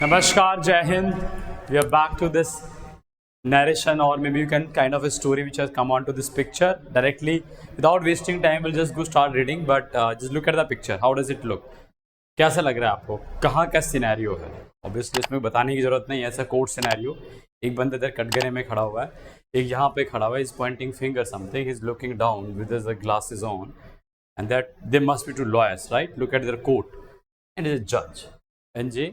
Namaskar, Jai Hind. We are back to this narration, or maybe you can kind of a story which has come onto this picture directly. Without wasting time, we'll just go start reading. But just look at the picture. How does it look? कैसा लग रहा है आपको? कहाँ का scenario है? Obviously इसमें बताने की जरूरत नहीं है. ऐसा कोर्ट सिनेरियो. एक बंदा इधर कटघरे में खड़ा हुआ है, एक यहाँ पे खड़ा हुआ है. He's pointing finger something. He's looking down with his glasses on, and that they must be two lawyers, right? Look at their coat, and is a judge. And जी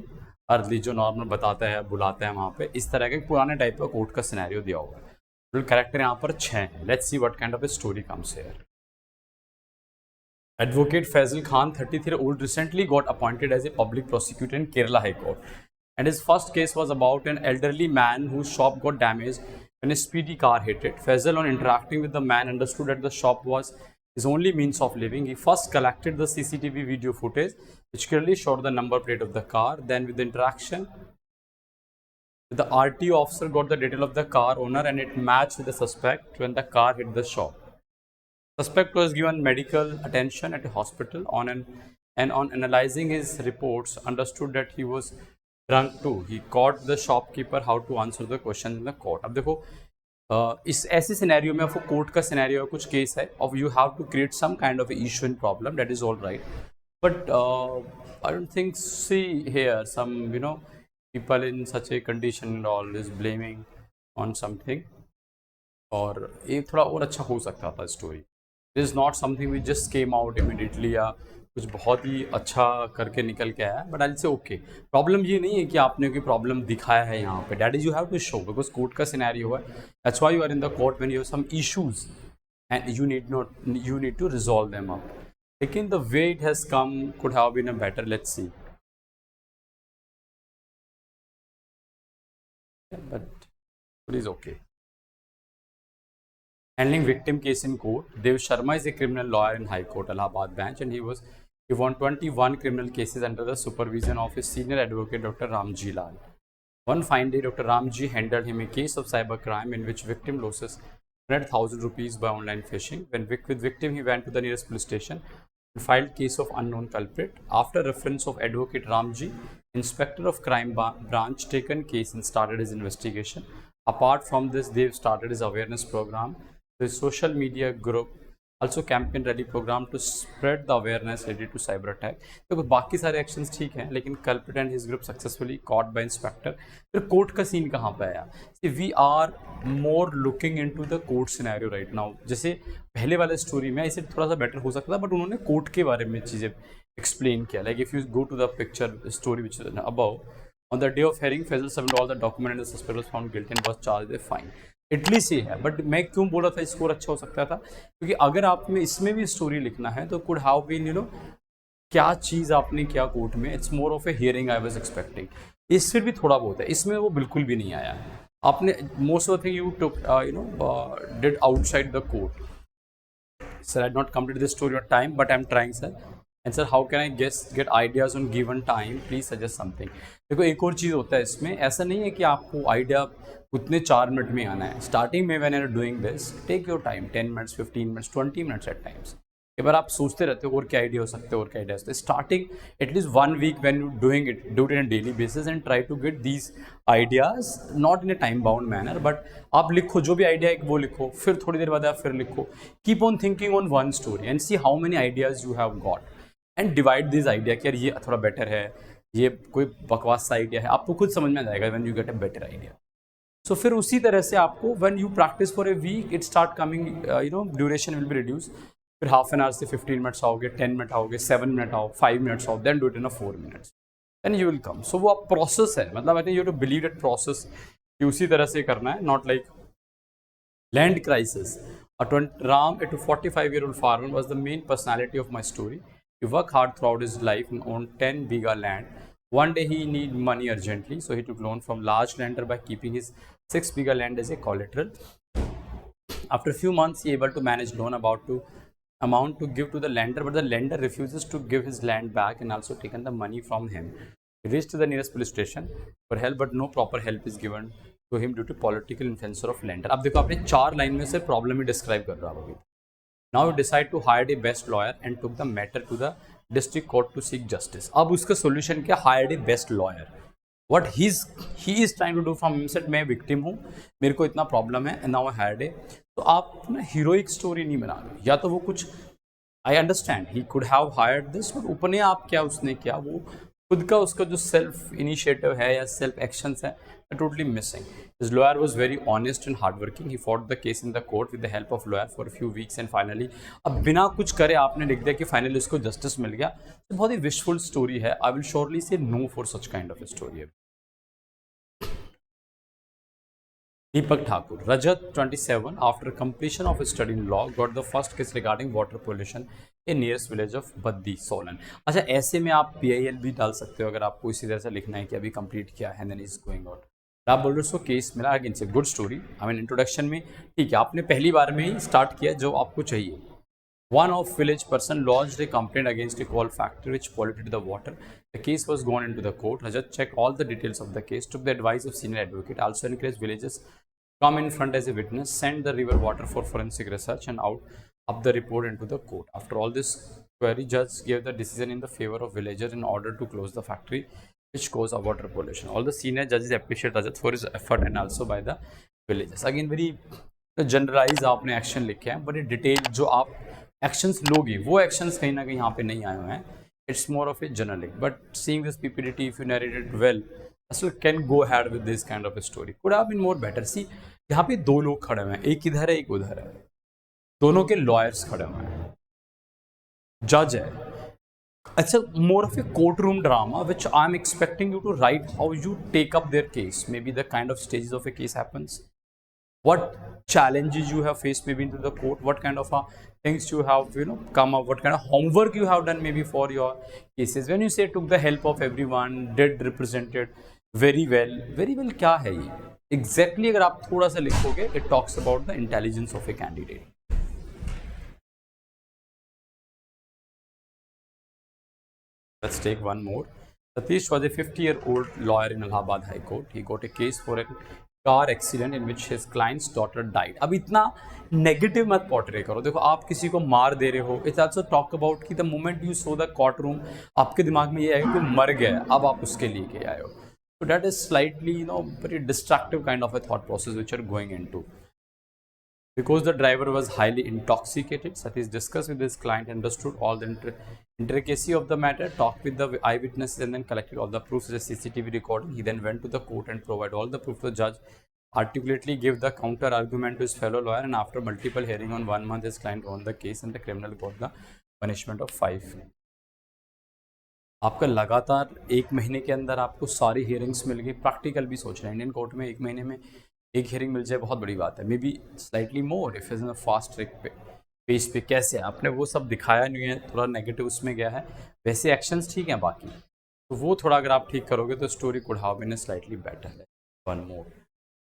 अर्ली जो नॉर्मल बताता है बुलाते हैं वहाँ पे, इस तरह के पुराने टाइप का कोर्ट का सिनेरियो दिया हुआ है. कैरेक्टर यहाँ पर 6 हैं. Let's see what kind of a story comes here. Advocate Faisal Khan, 33-year-old, recently got appointed as a public prosecutor in Kerala High Court. And his first case was about an elderly man whose shop got damaged when a speedy car hit it. Faisal, on interacting with the man, understood that the shop was his only means of living. He first collected the CCTV video footage, which clearly showed the number plate of the car. Then, with the interaction, the RTO officer got the detail of the car owner, and it matched with the suspect when the car hit the shop. Suspect was given medical attention at a hospital and on analyzing his reports, understood that he was drunk too. He caught the shopkeeper how to answer the questions in the court. अब देखो इस ऐसे scenario में आपको court का scenario कुछ case है और you have to create some kind of issue in problem, that is all right. But I don't think see here some people in such a condition and all is blaming on something. और ये थोड़ा और अच्छा हो सकता था story. This is not something we just came out immediately या कुछ बहुत ही अच्छा करके निकल के आया. बट आई से ओके, प्रॉब्लम ये नहीं है कि आपने कोई प्रॉब्लम दिखाया है यहाँ पे. That is you have to show, because court का सिनेरियो है. That's why you are in the court when you have some issues and you need to resolve them up. लेकिन the way it has come could have been a better. Let's see. But it is okay. Handling victim case in court. Dev Sharma is a criminal lawyer in High Court, Allahabad bench, and he won 21 criminal cases under the supervision of his senior advocate, Dr. Ramji Lal. One fine day, Dr. Ramji handled him a case of cybercrime in which victim loses 100,000 rupees by online phishing. With victim, he went to the nearest police station and filed case of unknown culprit. After reference of advocate Ramji, inspector of crime branch taken case and started his investigation. Apart from this, they've started his awareness program. The social media group also campaign rally program to spread the awareness related to cyber attack. तो बाकी सारे actions ठीक हैं, लेकिन culprit and his group successfully caught by inspector. फिर court का scene कहाँ पे आया? See, we are more looking into the court scenario right now. जैसे पहले वाले स्टोरी में इसे थोड़ा सा बेटर हो सकता था, बट उन्होंने कोर्ट के बारे में चीज़ें explain किया. Like if you go to the picture story which is above, on the day of hearing, Faisal submitted all the document and the suspect was found guilty and was charged with a fine. At least ये है. But मैं क्यों बोला था score अच्छा हो सकता था? क्योंकि अगर आप में इसमें भी स्टोरी लिखना है तो कुड हैव बीन क्या चीज़ आपने किया कोर्ट में. It's more of A hearing I was expecting. इस फिर भी थोड़ा बहुत है, इसमें वो बिल्कुल भी नहीं आया है. आपने most of the thing you took did outside the court. Sir I not complete this story on time, but I am trying sir. And sir how can I get ideas on given time, please suggest something. देखो एक और चीज़ होता है इसमें, ऐसा नहीं है कि आपको आइडिया उतने 4 मिनट में आना है. स्टार्टिंग में when you are doing this, take your time, 10 minutes, 15 minutes, 20 minutes at times. एक बार आप सोचते रहते हो और क्या आइडिया हो सकते हो, और क्या आइडिया हो सकते. Starting at least 1 week when you doing it, do it in a daily basis and try to get these ideas not in a time bound manner. But आप लिखो, जो भी आइडिया है वो लिखो, फिर थोड़ी देर बाद आप फिर लिखो. Keep on thinking on one story and see how many ideas you have got and divide this idea कि यार ये थोड़ा बेटर है, ये कोई बकवास सा आइडिया है. आपको खुद समझ में आ जाएगा when you get a better idea. So फिर उसी तरह से आपको when you practice for a week, it start coming, duration will be reduce. फिर हाफ एन आवर से 15 मिनट्स आओगे, 10 मिनट आओगे, 7 मिनट आओ, 5 मिनट्स आओ, then do it in 4 minutes, then you will come. So वो आप प्रोसेस है, मतलब I think you to believe that process कि उसी तरह से करना है. Not like land crisis. Ram, a 45-year-old farmer, was the main personality of my story. He worked hard throughout his life and owned 10 bigha land. One day he needed money urgently, so he took loan from large lender by keeping his 6 bigha land as a collateral. After a few months, he able to manage loan amount to give to the lender, but the lender refuses to give his land back and also taken the money from him. He reached to the nearest police station for help, but no proper help is given to him due to political influencer of lender. अब देखो, आपने 4 line में से problem ही describe कर रहा होगी. Now you decide to hire a best lawyer and took the matter to the district court to seek justice. अब उसका solution क्या? Hired a best lawyer. what he is trying to do from himself, मैं victim हूँ, मेरे को इतना problem है and now I had it. तो आप ना heroic story नहीं बना रहे, या तो वो कुछ, I understand he could have hired this, but उपने आप क्या उसने किया, वो खुद का उसका जो सेल्फ इनिशिएटिव है या सेल्फ एक्शंस है, totally missing. His lawyer was very honest and hardworking. He fought the case in the court with the help of lawyer for a few weeks and finally, अब बिना कुछ करे आपने लिख दिया कि फाइनली उसको जस्टिस मिल गया, तो बहुत ही विशफुल स्टोरी है. I will surely say no for such kind of story. Deepak Thakur, Rajat 27, after completion of his study in law, got the first case regarding water pollution in nearest village of Baddi, Solan. अच्छा, ऐसे में आप PIL भी डाल सकते हो अगर आपको इसी तरह से लिखना है कि अभी कंप्लीट किया है, then is going out. आप बोल रहे हो केस मिला, अगेन से good story. I mean introduction में ठीक है, आपने पहली बार में ही स्टार्ट किया जो आपको चाहिए. One of village person lodged a complaint against a coal factory which polluted the water. The case was gone into the court. Rajat checked all the details of the case, took the advice of senior advocate, also encouraged villagers come in front as a witness, send the river water for forensic research and out up the report into the court. After all this query, judge gave the decision in the favor of villagers in order to close the factory which caused water pollution. All the senior judges appreciate Rajat for his effort and also by the villagers. Again very generalized आपने action लिखे हैं, but detail जो आप actions लोगे वो actions कहीं ना कहीं यहाँ पे नहीं आए हुए हैं. It's more of a generic, but seeing this PPT if you narrated well, still can go ahead with this kind of a story. Could have been more better. See, यहाँ पे दो लोग खड़े हुए हैं, एक इधर है एक उधर है, दोनों के लॉयर्स खड़े हुए हैं, जज है. अच्छा, more of a courtroom drama which I am expecting you to write how you take up their case, maybe the kind of stages of a case happens, what challenges you have faced maybe into the court, what kind of things you have come up, what kind of homework you have done maybe for your cases. When you say took the help of everyone, did represented very well क्या है ये exactly? अगर आप थोड़ा सा लिखोगे, it talks about the intelligence of a candidate. Let's take one more. Satish was a 50-year-old lawyer in Allahabad High Court. He got a case for a car accident in which his client's daughter died. अब इतना negative मत portray करो. देखो, आप किसी को मार दे रहे हो, इट्स आल्सो टॉक अबाउट कि the moment you so the court room, आपके दिमाग में ये आएगा कि मर गया, अब आप उसके लिए के आए हो. So that is slightly very distractive kind of a thought process which you're going into. Because the driver was highly intoxicated, Satish discussed with his client, understood all the intricacy of the matter, talked with the eyewitnesses and then collected all the proofs as a CCTV recording. He then went to the court and provided all the proof to the judge, articulately gave the counter argument to his fellow lawyer, and after multiple hearing on 1 month, his client won the case and the criminal got the punishment of 5. आपका लगातार 1 महीने के अंदर आपको सारी hearings मिल गई. Practical भी सोच रहे हैं, इंडियन कोर्ट में 1 महीने में एक हियरिंग मिल जाए, बहुत बड़ी बात है. May be slightly more if is in fast track पे पेज पे. कैसे आपने वो सब दिखाया नहीं है, थोड़ा नेगेटिव उसमें गया है. वैसे एक्शंस ठीक हैं बाकी, तो वो थोड़ा अगर आप ठीक करोगे तो story could have been slightly better है. वन मोर,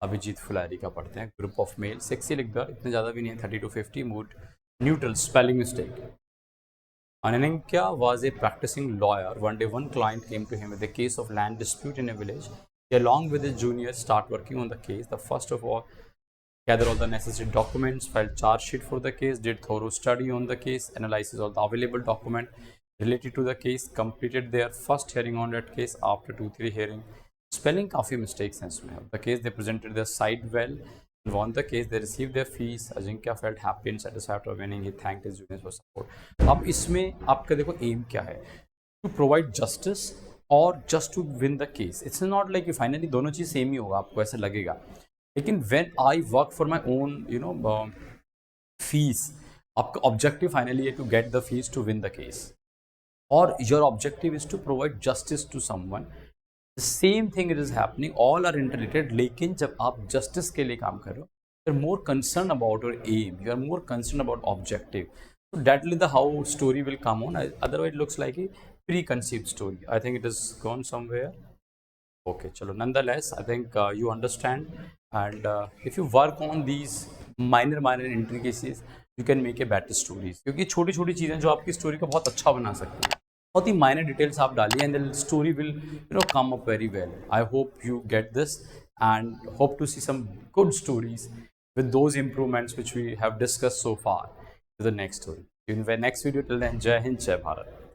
अभिजीत फुलारी का पढ़ते हैं. ग्रुप ऑफ मेल, सेक्सी लिख दो, इतने ज़्यादा भी नहीं है, 30 to 50. Mood neutral, spelling mistake. Ananyankya was a practicing lawyer. One day, one client came to him with a case of land dispute in a village. He, along with his juniors, start working on the case. The first of all, gather all the necessary documents, filed charge sheet for the case, did thorough study on the case, analyzes all the available document related to the case, completed their first hearing on that case. After 2-3 hearing, spelling काफ़ी mistakes हैं इसमें. The case they presented their side well. Won the case, they received their fees. Ajinkya felt happy and satisfied after winning. He thanked his juniors for support. अब इसमें आपका देखो M क्या है, to provide justice or just to win the case. It's not like कि finally दोनों चीज़ same ही होगा, आपको ऐसा लगेगा. लेकिन when I work for my own fees, आपका objective finally है to get the fees to win the case, or your objective is to provide justice to someone. Same thing it is happening, all are interrelated. लेकिन जब आप justice के लिए काम कर रहे हो, you are more concern about your aim, you are more concern about objective. So that is the how story will come on. Otherwise looks like a preconceived story. I think it is gone somewhere. Okay, चलो, nonetheless I think you understand, and if you work on these minor intricacies, you can make a better stories. क्योंकि छोटी छोटी चीज़ें जो आपकी story को बहुत अच्छा बना सकती हैं, बहुत ही माइनर डिटेल्स आप डालिए, and the story will come up very well. I hope you get this and hope to see some good stories with those improvements which we have discussed so far to the next story. In the next video, till then, Jai Hind, Jai Bharat.